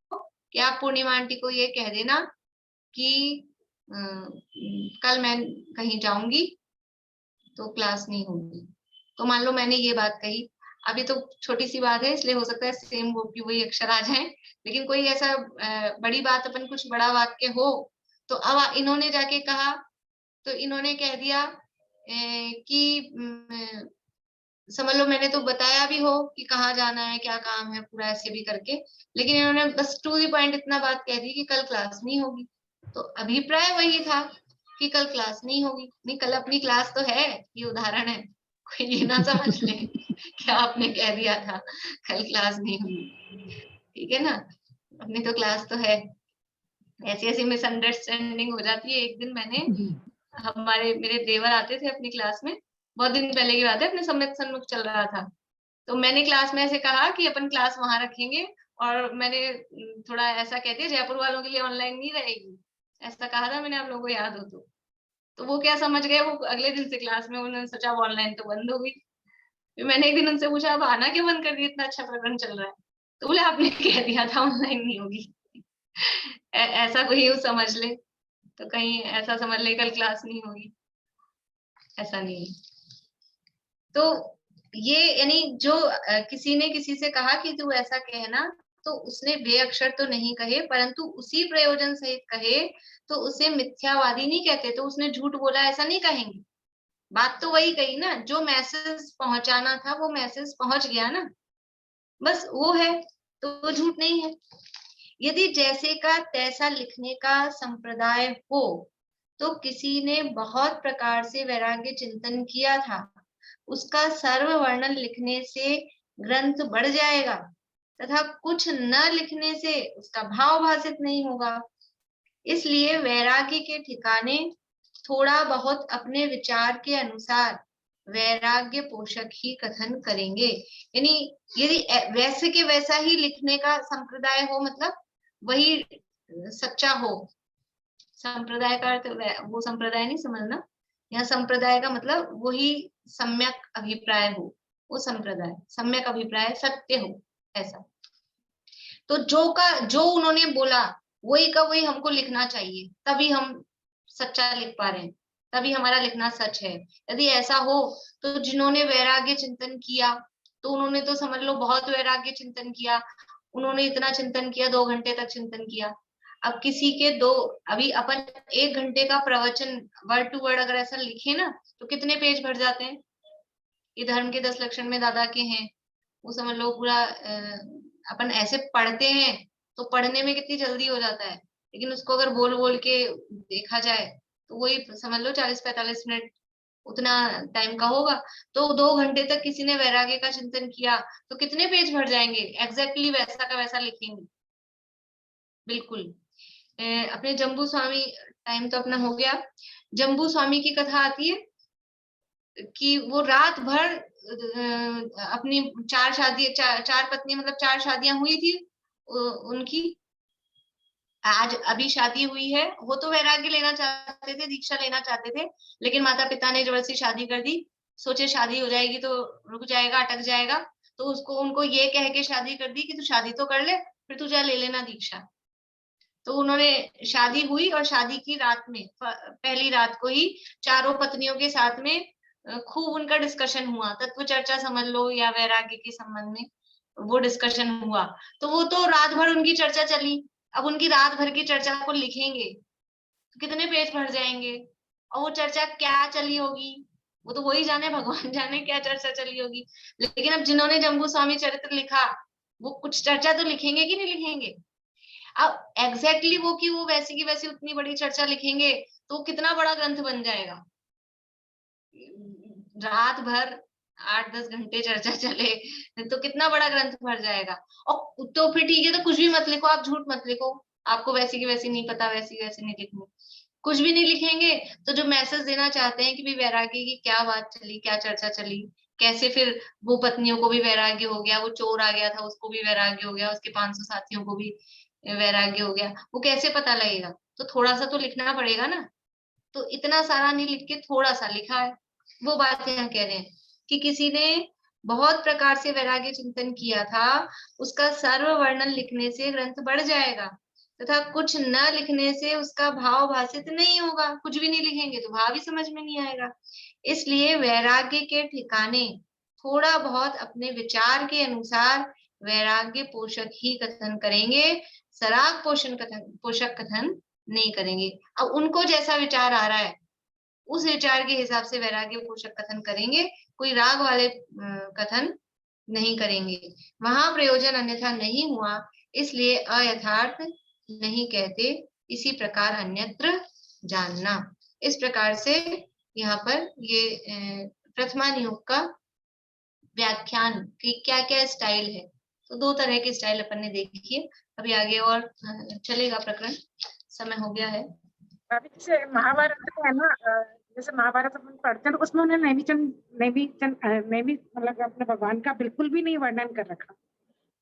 कि आप पूर्णिमा आंटी को ये कह देना कि कल मैं कहीं जाऊंगी तो क्लास नहीं होगी। तो मान लो मैंने ये बात कही, अभी तो छोटी सी बात है इसलिए हो सकता है सेम वो की वही अक्षर आ जाए, लेकिन कोई ऐसा बड़ी बात, अपन कुछ बड़ा वाक्य हो, तो अब इन्होंने जाके कहा, तो इन्होंने कह दिया कि समझ लो मैंने तो बताया भी हो कि कहाँ जाना है, क्या काम है, पूरा ऐसे भी करके, लेकिन इन्होंने बस टू द पॉइंट इतना बात कह दी कि कल क्लास नहीं होगी। तो अभिप्राय वही था कि कल क्लास नहीं होगी, नहीं कल अपनी क्लास तो है, ये उदाहरण है, कोई ये ना समझ ले क्या आपने कह दिया था कल क्लास नहीं होगी, ठीक है ना, अपनी तो क्लास तो है। ऐसी ऐसी मिसअंडरस्टैंडिंग हो जाती है। एक दिन मेरे देवर आते थे अपनी क्लास में, बहुत दिन पहले की बात है, अपने सन्मुख चल रहा था, तो मैंने क्लास में ऐसे कहा कि अपन क्लास वहां रखेंगे, और मैंने थोड़ा ऐसा कह दिया जयपुर वालों के लिए ऑनलाइन नहीं रहेगी, ऐसा कहा था मैंने, आप लोगों को याद हो तो वो क्या समझ गए, वो अगले दिन से क्लास में उन्होंने सोचा वो ऑनलाइन तो बंद हो गई। फिर मैंने एक दिन उनसे पूछा अब आना क्यों बंद कर दिया, इतना अच्छा प्रकरण चल रहा है, तो बोले आपने कह दिया था ऑनलाइन नहीं होगी। ऐसा कोई समझ ले, तो कहीं ऐसा समझ ले कल क्लास नहीं होगी, ऐसा नहीं है। तो ये यानी जो किसी ने किसी से कहा कि तू ऐसा कहना, तो उसने बे अक्षर तो नहीं कहे परंतु उसी प्रयोजन सहित कहे, तो उसे मिथ्यावादी नहीं कहते, तो उसने झूठ बोला ऐसा नहीं कहेंगे। बात तो वही कही ना, जो मैसेज पहुंचाना था वो मैसेज पहुंच गया ना, बस वो है, तो झूठ नहीं है। यदि जैसे का तैसा लिखने का संप्रदाय हो, तो किसी ने बहुत प्रकार से वैराग्य चिंतन किया था, उसका सर्व वर्णन लिखने से ग्रंथ बढ़ जाएगा तथा कुछ न लिखने से उसका भाव भाषित नहीं होगा। इसलिए वैराग्य के ठिकाने थोड़ा बहुत अपने विचार के अनुसार वैराग्य पोषक ही कथन करेंगे। यानी यदि वैसे के वैसा ही लिखने का संप्रदाय हो, मतलब वही सच्चा हो। संप्रदाय का अर्थ वो संप्रदाय नहीं समझना, यहाँ संप्रदाय का मतलब वही सम्यक अभिप्राय हो, वो संप्रदाय सम्यक अभिप्राय सत्य हो, ऐसा। तो जो उन्होंने बोला वही का वही हमको लिखना चाहिए, तभी हम सच्चा लिख पा रहे हैं, तभी हमारा लिखना सच है। यदि ऐसा हो तो जिन्होंने वैराग्य चिंतन किया, तो उन्होंने तो समझ लो बहुत वैराग्य चिंतन किया, उन्होंने इतना चिंतन किया 2 घंटे तक चिंतन किया। अब किसी के अभी अपन 1 घंटे का प्रवचन वर्ड टू वर्ड अगर ऐसा लिखे ना, तो कितने पेज भर जाते हैं। ये धर्म के 10 लक्षण में दादा के हैं, वो समझ लो पूरा अपन ऐसे पढ़ते हैं तो पढ़ने में कितनी जल्दी हो जाता है, लेकिन उसको अगर बोल बोल के देखा जाए तो वही समझ लो 40-45 मिनट उतना टाइम का होगा। तो 2 घंटे तक किसी ने वैराग्य का चिंतन किया तो कितने पेज भर जाएंगे, एग्जैक्टली वैसा का वैसा लिखेंगे, बिल्कुल। अपने जम्बू स्वामी, टाइम तो अपना हो गया, जम्बू स्वामी की कथा आती है कि वो रात भर अपनी 4 पत्नी, मतलब 4 शादियां हुई थी उनकी, आज अभी शादी हुई है। वो तो वैराग्य लेना चाहते थे, दीक्षा लेना चाहते थे, लेकिन माता पिता ने जबरदस्ती शादी कर दी। सोचे शादी हो जाएगी तो रुक जाएगा, अटक जाएगा, तो उनको ये कह के शादी कर दी कि तू शादी तो कर ले, फिर तू जा ले लेना दीक्षा। तो उन्होंने शादी हुई और शादी की रात में, पहली रात को ही चारों पत्नियों के साथ में खूब उनका डिस्कशन हुआ, तत्व चर्चा समझ लो या वैराग्य के संबंध में। वो डिस्कशन हुआ, तो वो तो रात भर उनकी चर्चा चली। अब उनकी रात भर की चर्चा को लिखेंगे तो कितने पेज भर जाएंगे, और वो चर्चा क्या चली होगी वो तो वही जाने, भगवान जाने क्या चर्चा चली होगी। लेकिन अब जिन्होंने जम्बू स्वामी चरित्र लिखा वो कुछ चर्चा तो लिखेंगे कि नहीं लिखेंगे। अब एग्जैक्टली वो कि वो वैसी की वैसी उतनी बड़ी चर्चा लिखेंगे तो कितना बड़ा ग्रंथ बन जाएगा। रात भर 8-10 घंटे चर्चा चले तो कितना बड़ा ग्रंथ भर जाएगा। और तो फिर ठीक है, तो कुछ भी मत लिखो, आप झूठ मत लिखो, आपको वैसी की वैसी नहीं पता, वैसी की वैसी नहीं लिखनी, कुछ भी नहीं लिखेंगे तो जो मैसेज देना चाहते हैं कि भी वैराग्य की क्या बात चली, क्या चर्चा चली, कैसे फिर वो पत्नियों को भी वैराग्य हो गया, वो चोर आ गया था उसको भी वैराग्य हो गया, उसके 500 साथियों को भी वैराग्य हो गया, वो कैसे पता लगेगा। तो थोड़ा सा तो लिखना पड़ेगा ना, तो इतना सारा नहीं लिख के थोड़ा सा लिखा है। वो बात यहाँ कह रहे हैं कि किसी ने बहुत प्रकार से वैराग्य चिंतन किया था, उसका सर्व वर्णन लिखने से ग्रंथ बढ़ जाएगा, तथा कुछ न लिखने से उसका भाव भाषित नहीं होगा। कुछ भी नहीं लिखेंगे तो भाव ही समझ में नहीं आएगा। इसलिए वैराग्य के ठिकाने थोड़ा बहुत अपने विचार के अनुसार वैराग्य पोषक ही कथन करेंगे, सराग पोषक कथन नहीं करेंगे। अब उनको जैसा विचार आ रहा है उस विचार के हिसाब से वैराग्य पोषक कथन करेंगे, कोई राग वाले कथन नहीं करेंगे। वहां प्रयोजन अन्यथा नहीं हुआ इसलिए अयथार्थ नहीं कहते, इसी प्रकार अन्यत्र जानना। इस प्रकार से यहाँ पर ये प्रथमा नियोग का व्याख्यान की क्या क्या स्टाइल है, तो 2 तरह के स्टाइल अपन ने देखी है। अभी आगे और चलेगा प्रकरण, समय हो गया है। अभी जैसे महाभारत है ना, जैसे महाभारत अपन पढ़ते हैं तो उसमें उन्होंने नैमी मतलब अपने भगवान का बिल्कुल भी नहीं वर्णन कर रखा,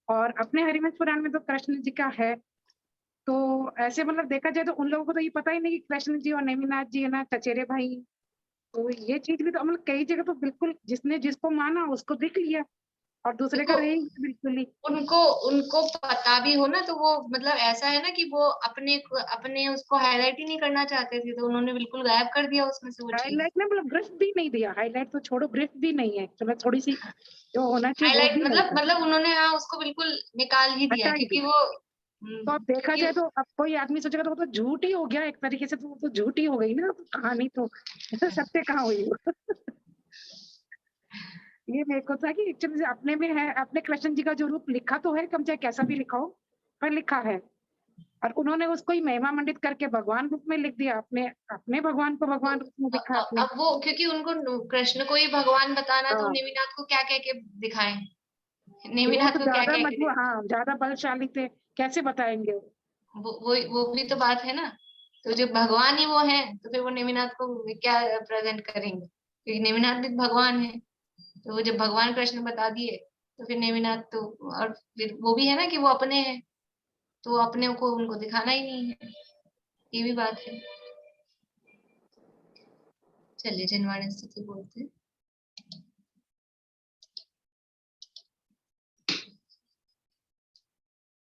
और अपने हरिवंश पुराण में तो कृष्ण जी का है। तो ऐसे मतलब देखा जाए तो उन लोगों को तो ये पता ही नहीं कि कृष्ण जी और नेमिनाथ जी है ना चचेरे भाई। तो ये चीज भी तो मतलब कई जगह तो बिल्कुल जिसने जिसको माना उसको दिख लिया, और दूसरे का रहे बिल्कुल ही। उनको पता भी हो ना, तो वो मतलब ऐसा है ना कि वो अपने उसको हाईलाइट ही नहीं करना चाहते थे, तो उन्होंने बिल्कुल गायब कर दिया उसमें से वो चीज। हाईलाइट में मतलब ग्रिफ भी नहीं दिया, हाईलाइट तो छोड़ो ग्रिफ भी नहीं है, चलो थोड़ी सी जो होना चाहिए वो हाईलाइट भी मतलब उन्होंने उसको बिल्कुल निकाल ही दिया, क्योंकि वो तो अब देखा जाए तो अब कोई आदमी सोचेगा तो वो तो झूठ ही हो गया एक तरीके से, तो वो तो झूठ ही हो गई ना, तो कहानी तो सत्य कहाँ हुई। ये मेरे को था कि एक्चुअली अपने में है, अपने कृष्ण जी का जो रूप लिखा तो है, कम चाहे कैसा भी लिखा हो पर लिखा है, और उन्होंने उसको ही महिमा मंडित करके भगवान रूप में लिख दिया, अपने अपने भगवान को भगवान रूप में दिखा अपने। अब वो क्योंकि उनको कृष्ण को ही भगवान बताना, तो नेमिनाथ को क्या कह के दिखाएं, नेमिनाथ को क्या कह के, हाँ ज्यादा बलशाली थे, कैसे बताएंगे वो भी तो बात है ना। तो जब भगवान ही वो है तो फिर वो नेमिनाथ को क्या प्रेजेंट करेंगे, क्योंकि नेमिनाथ भी भगवान है। तो वो जब भगवान कृष्ण बता दिए तो फिर नेमिनाथ तो, और फिर वो भी है ना कि वो अपने हैं, तो अपने को उनको दिखाना ही नहीं है, ये भी बात है। चलिए जनवाणी स्थिति बोलते हैं।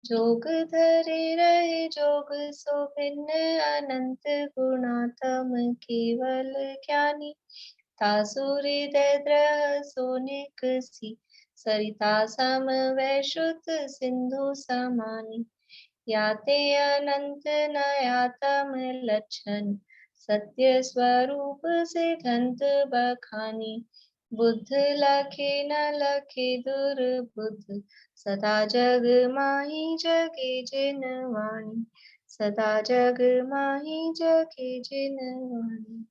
जोग धरे रहे जोग सो भिन्न अनंत गुणातम केवल ज्ञानी, तासुरी दृढ़ सोनिक सी सरिता सम वैश्रुत सिंधु समानी, याते अनंत नयातम लक्षण सत्य स्वरूप सिद्धांत बखानी, बुद्ध लखे न लखे दुर्बुद्ध सदा जग माही जगे जिन वाणी, सदा जग माही जगे जिन वाणी।